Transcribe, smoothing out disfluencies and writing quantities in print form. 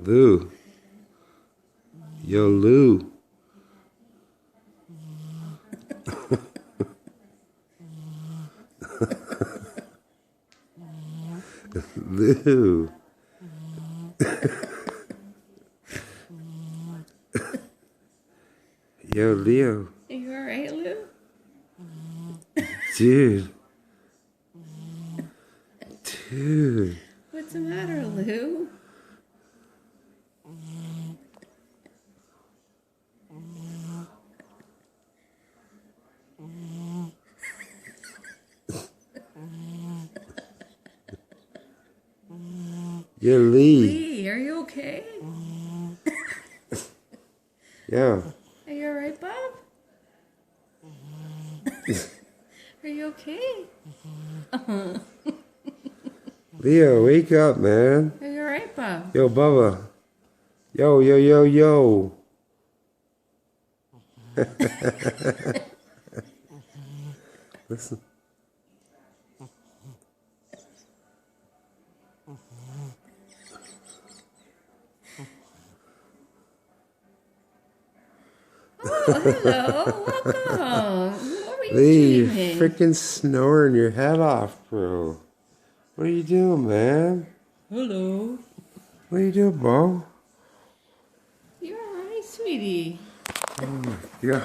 Lou. Yo, Lou. Lou. Yo, Leo. Are you alright, Lou? Dude. Dude. What's the matter, Lou? Yo, Lee. Lee, are you okay? Yeah. Are you alright, Bob? Are you okay? Leo, wake up, man. Are you alright, Bob? Yo, Bubba. Yo, yo, yo, yo. Listen. Oh, hello. Welcome. What were you Lee, doing? you're freaking snoring your head off, bro. What are you doing, man? Hello. What are you doing, bro? You're alright, sweetie. Yeah.